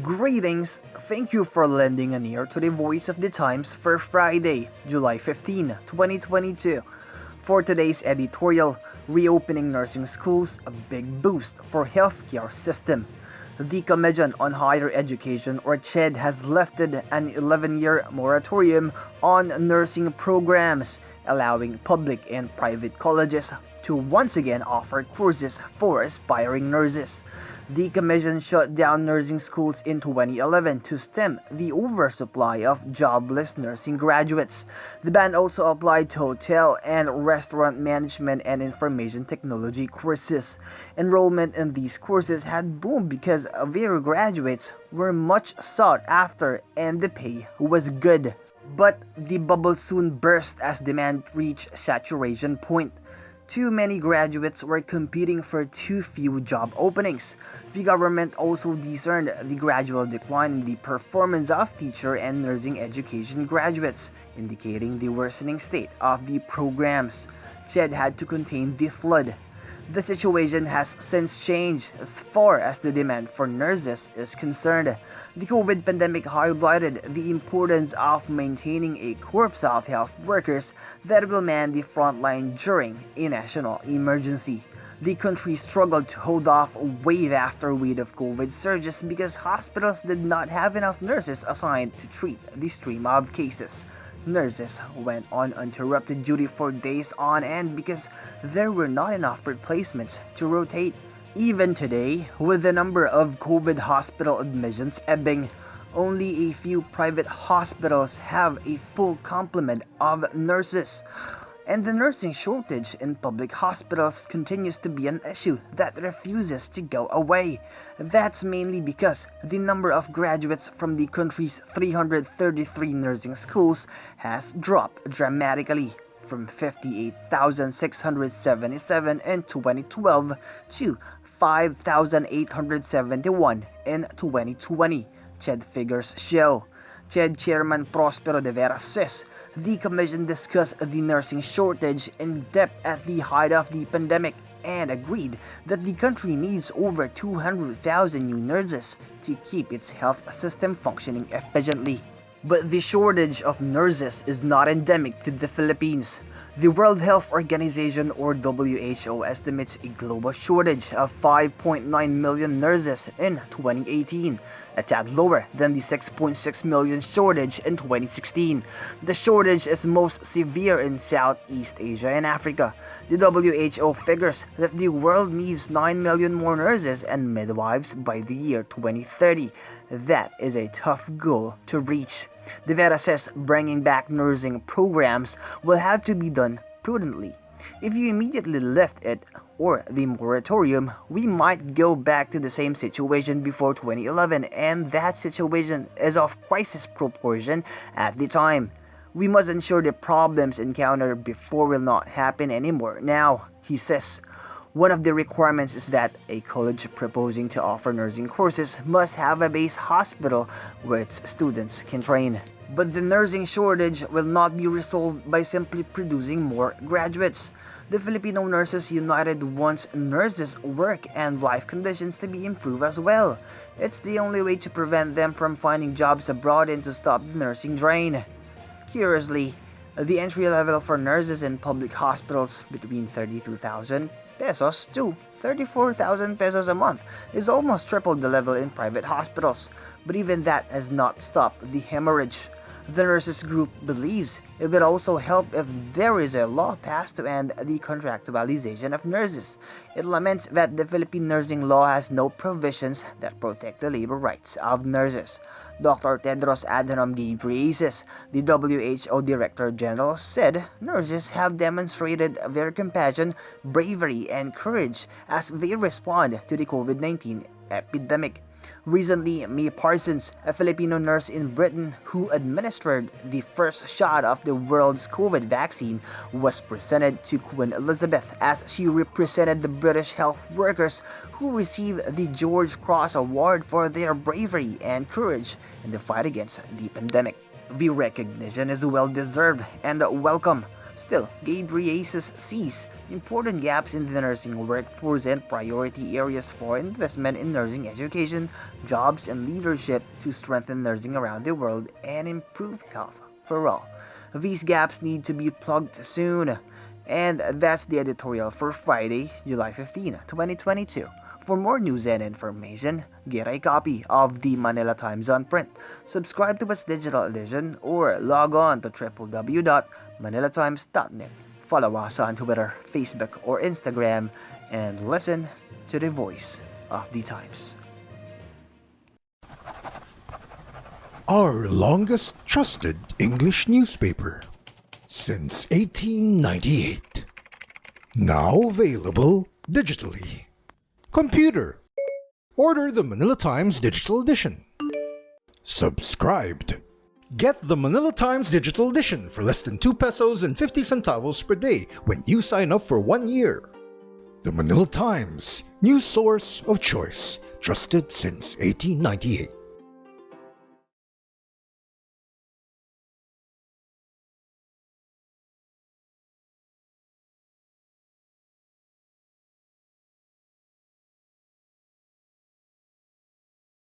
Greetings! Thank you for lending an ear to the Voice of the Times for Friday, July 15, 2022. For today's editorial, Reopening Nursing Schools, a Big Boost for Healthcare System. The Commission on Higher Education, or CHED, has lifted an 11-year moratorium on nursing programs, allowing public and private colleges to once again offer courses for aspiring nurses. The Commission shut down nursing schools in 2011 to stem the oversupply of jobless nursing graduates. The ban also applied to hotel and restaurant management and information technology courses. Enrollment in these courses had boomed because their graduates were much sought after and the pay was good. But the bubble soon burst as demand reached saturation point. Too many graduates were competing for too few job openings. The government also discerned the gradual decline in the performance of teacher and nursing education graduates, indicating the worsening state of the programs. CHED had to contain the flood. The situation has since changed as far as the demand for nurses is concerned. The COVID pandemic highlighted the importance of maintaining a corps of health workers that will man the front line during a national emergency. The country struggled to hold off wave after wave of COVID surges because hospitals did not have enough nurses assigned to treat the stream of cases. Nurses went on uninterrupted duty for days on end because there were not enough replacements to rotate. Even today, with the number of COVID hospital admissions ebbing, only a few private hospitals have a full complement of nurses. And the nursing shortage in public hospitals continues to be an issue that refuses to go away. That's mainly because the number of graduates from the country's 333 nursing schools has dropped dramatically from 58,677 in 2012 to 5,871 in 2020, CHED figures show. CHED Chairman Prospero de Vera says the Commission discussed the nursing shortage in depth at the height of the pandemic and agreed that the country needs over 200,000 new nurses to keep its health system functioning efficiently. But the shortage of nurses is not endemic to the Philippines. The World Health Organization, or WHO, estimates a global shortage of 5.9 million nurses in 2018, a tad lower than the 6.6 million shortage in 2016. The shortage is most severe in Southeast Asia and Africa. The WHO figures that the world needs 9 million more nurses and midwives by the year 2030. That is a tough goal to reach. De Vera says bringing back nursing programs will have to be done prudently. If you immediately lift it, or the moratorium, we might go back to the same situation before 2011, and that situation is of crisis proportion at the time. We must ensure the problems encountered before will not happen anymore now, he says. One of the requirements is that a college proposing to offer nursing courses must have a base hospital where its students can train. But the nursing shortage will not be resolved by simply producing more graduates. The Filipino Nurses United wants nurses' work and life conditions to be improved as well. It's the only way to prevent them from finding jobs abroad and to stop the nursing drain. Curiously, the entry level for nurses in public hospitals between 32,000 pesos to 34,000 pesos a month is almost triple the level in private hospitals. But even that has not stopped the hemorrhage. The nurses group believes it would also help if there is a law passed to end the contractualization of nurses. It laments that the Philippine nursing law has no provisions that protect the labor rights of nurses. Dr. Tedros Adhanom Ghebreyesus, the WHO Director General, said nurses have demonstrated their compassion, bravery, and courage as they respond to the COVID-19 epidemic. Recently, Mae Parsons, a Filipino nurse in Britain who administered the first shot of the world's COVID vaccine, was presented to Queen Elizabeth as she represented the British health workers who received the George Cross Award for their bravery and courage in the fight against the pandemic. The recognition is well deserved and welcome. Still, Gabriases sees important gaps in the nursing workforce and priority areas for investment in nursing education, jobs, and leadership to strengthen nursing around the world and improve health for all. These gaps need to be plugged soon. And that's the editorial for Friday, July 15, 2022. For more news and information, get a copy of the Manila Times on print, subscribe to its digital edition, or log on to www.manilatimes.net. Follow us on Twitter, Facebook, or Instagram, and listen to the voice of the Times. Our longest trusted English newspaper since 1898. Now available digitally. Computer. Order the Manila Times Digital Edition. Subscribed. Get the Manila Times Digital Edition for less than 2 pesos and 50 centavos per day when you sign up for 1 year. The Manila Times, news source of choice, trusted since 1898.